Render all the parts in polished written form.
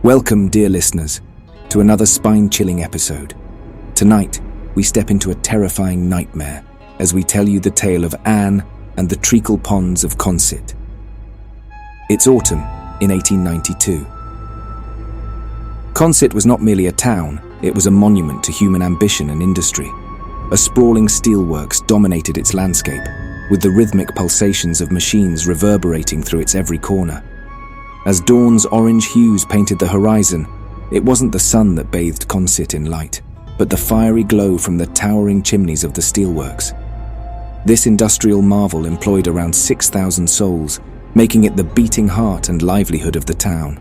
Welcome, dear listeners, to another spine-chilling episode. Tonight, we step into a terrifying nightmare as we tell you the tale of Anne and the Treacle Ponds of Consett. It's autumn in 1892. Consett was not merely a town, it was a monument to human ambition and industry. A sprawling steelworks dominated its landscape, with the rhythmic pulsations of machines reverberating through its every corner. As dawn's orange hues painted the horizon, it wasn't the sun that bathed Consett in light, but the fiery glow from the towering chimneys of the steelworks. This industrial marvel employed around 6,000 souls, making it the beating heart and livelihood of the town.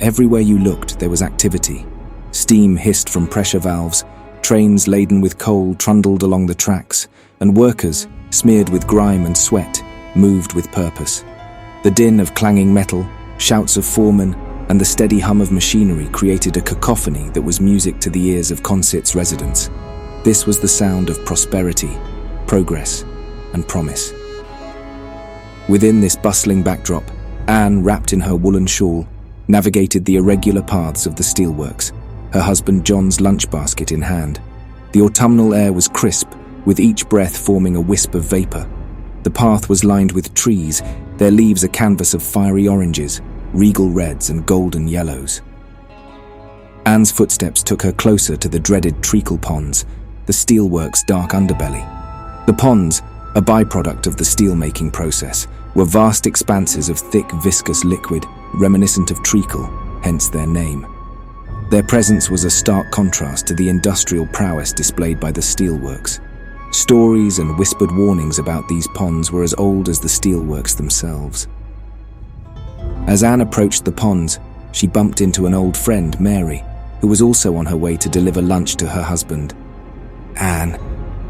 Everywhere you looked, there was activity. Steam hissed from pressure valves, trains laden with coal trundled along the tracks, and workers, smeared with grime and sweat, moved with purpose. The din of clanging metal, shouts of foremen, and the steady hum of machinery created a cacophony that was music to the ears of Consett's residents. This was the sound of prosperity, progress, and promise. Within this bustling backdrop, Anne, wrapped in her woolen shawl, navigated the irregular paths of the steelworks, her husband John's lunch basket in hand. The autumnal air was crisp, with each breath forming a wisp of vapor. The path was lined with trees, their leaves a canvas of fiery oranges, regal reds and golden yellows. Anne's footsteps took her closer to the dreaded Treacle Ponds, the steelworks' dark underbelly. The ponds, a byproduct of the steel-making process, were vast expanses of thick, viscous liquid, reminiscent of treacle, hence their name. Their presence was a stark contrast to the industrial prowess displayed by the steelworks. Stories and whispered warnings about these ponds were as old as the steelworks themselves. As Anne approached the ponds, she bumped into an old friend, Mary, who was also on her way to deliver lunch to her husband. "Anne,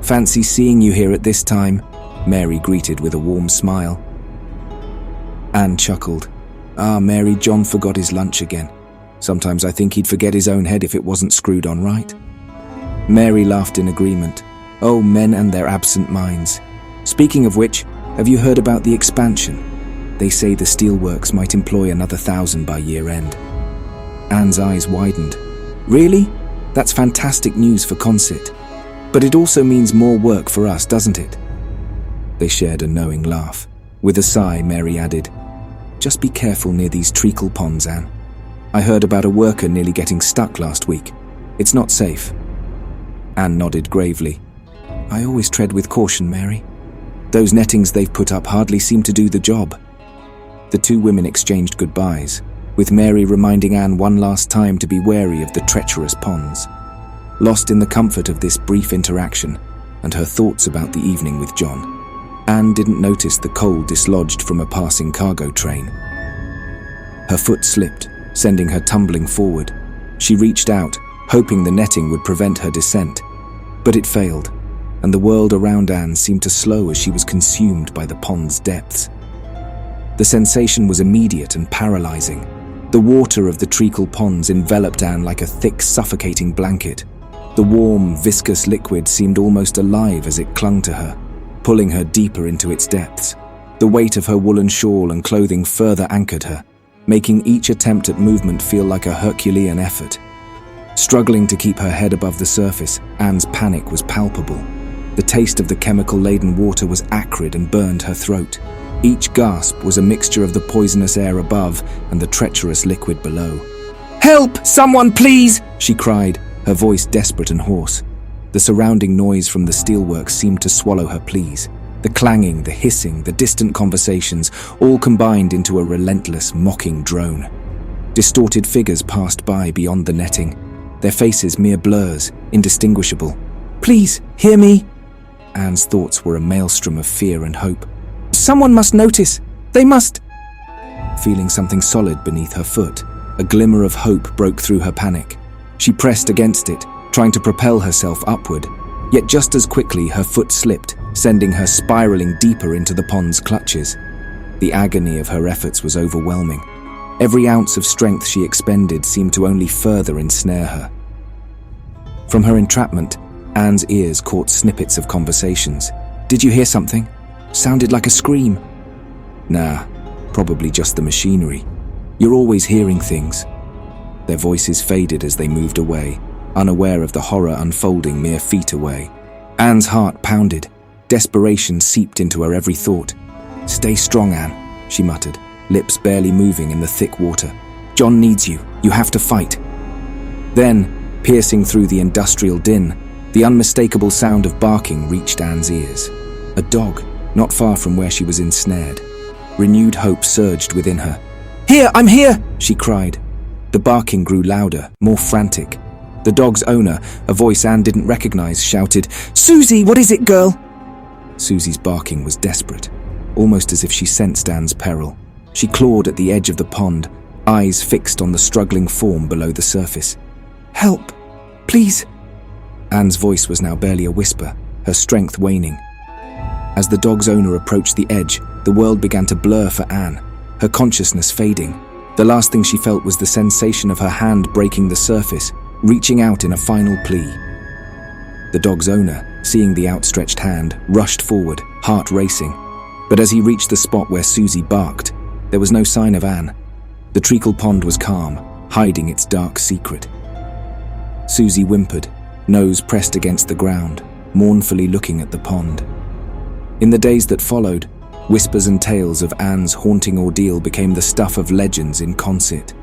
fancy seeing you here at this time," Mary greeted with a warm smile. Anne chuckled. "Ah, Mary, John forgot his lunch again. Sometimes I think he'd forget his own head if it wasn't screwed on right." Mary laughed in agreement. "Oh, men and their absent minds. Speaking of which, have you heard about the expansion? They say the steelworks might employ another 1,000 by year end." Anne's eyes widened. "Really? That's fantastic news for Consett. But it also means more work for us, doesn't it?" They shared a knowing laugh. With a sigh, Mary added, "Just be careful near these treacle ponds, Anne. I heard about a worker nearly getting stuck last week. It's not safe." Anne nodded gravely. "I always tread with caution, Mary. Those nettings they've put up hardly seem to do the job." The two women exchanged goodbyes, with Mary reminding Anne one last time to be wary of the treacherous ponds. Lost in the comfort of this brief interaction and her thoughts about the evening with John, Anne didn't notice the coal dislodged from a passing cargo train. Her foot slipped, sending her tumbling forward. She reached out, hoping the netting would prevent her descent. But it failed, and the world around Anne seemed to slow as she was consumed by the pond's depths. The sensation was immediate and paralyzing. The water of the Treacle Ponds enveloped Anne like a thick, suffocating blanket. The warm, viscous liquid seemed almost alive as it clung to her, pulling her deeper into its depths. The weight of her woolen shawl and clothing further anchored her, making each attempt at movement feel like a Herculean effort. Struggling to keep her head above the surface, Anne's panic was palpable. The taste of the chemical-laden water was acrid and burned her throat. Each gasp was a mixture of the poisonous air above and the treacherous liquid below. "Help! Someone, please!" she cried, her voice desperate and hoarse. The surrounding noise from the steelworks seemed to swallow her pleas. The clanging, the hissing, the distant conversations, all combined into a relentless, mocking drone. Distorted figures passed by beyond the netting, their faces mere blurs, indistinguishable. "Please, hear me!" Anne's thoughts were a maelstrom of fear and hope. "Someone must notice! They must—" Feeling something solid beneath her foot, a glimmer of hope broke through her panic. She pressed against it, trying to propel herself upward, yet just as quickly her foot slipped, sending her spiraling deeper into the pond's clutches. The agony of her efforts was overwhelming. Every ounce of strength she expended seemed to only further ensnare her. From her entrapment, Anne's ears caught snippets of conversations. "Did you hear something? Sounded like a scream." "Nah, probably just the machinery. You're always hearing things." Their voices faded as they moved away, unaware of the horror unfolding mere feet away. Anne's heart pounded. Desperation seeped into her every thought. "Stay strong, Anne," she muttered, lips barely moving in the thick water. "John needs you. You have to fight." Then, piercing through the industrial din, the unmistakable sound of barking reached Anne's ears. A dog, not far from where she was ensnared. Renewed hope surged within her. "Here, I'm here!" she cried. The barking grew louder, more frantic. The dog's owner, a voice Anne didn't recognize, shouted, "Susie, what is it, girl?" Susie's barking was desperate, almost as if she sensed Anne's peril. She clawed at the edge of the pond, eyes fixed on the struggling form below the surface. "Help, please." Anne's voice was now barely a whisper, her strength waning. As the dog's owner approached the edge, the world began to blur for Anne, her consciousness fading. The last thing she felt was the sensation of her hand breaking the surface, reaching out in a final plea. The dog's owner, seeing the outstretched hand, rushed forward, heart racing. But as he reached the spot where Susie barked, there was no sign of Anne. The Treacle Pond was calm, hiding its dark secret. Susie whimpered, nose pressed against the ground, mournfully looking at the pond. In the days that followed, whispers and tales of Anne's haunting ordeal became the stuff of legends in Consett.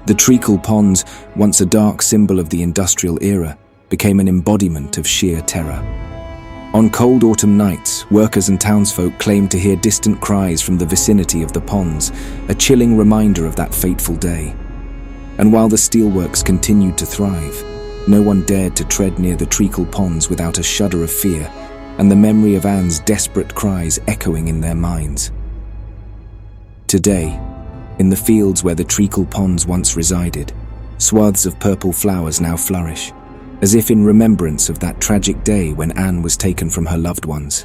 The Treacle Ponds, once a dark symbol of the industrial era, became an embodiment of sheer terror. On cold autumn nights, workers and townsfolk claimed to hear distant cries from the vicinity of the ponds, a chilling reminder of that fateful day. And while the steelworks continued to thrive, no one dared to tread near the Treacle Ponds without a shudder of fear, and the memory of Anne's desperate cries echoing in their minds. Today, in the fields where the Treacle Ponds once resided, swaths of purple flowers now flourish, as if in remembrance of that tragic day when Anne was taken from her loved ones.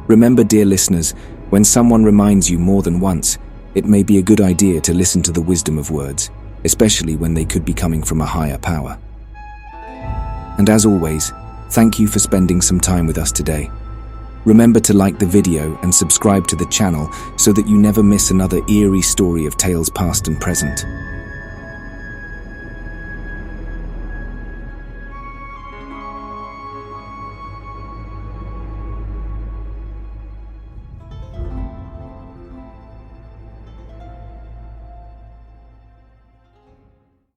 Remember, dear listeners, when someone reminds you more than once, it may be a good idea to listen to the wisdom of words, especially when they could be coming from a higher power. And as always, thank you for spending some time with us today. Remember to like the video and subscribe to the channel so that you never miss another eerie story of tales past and present.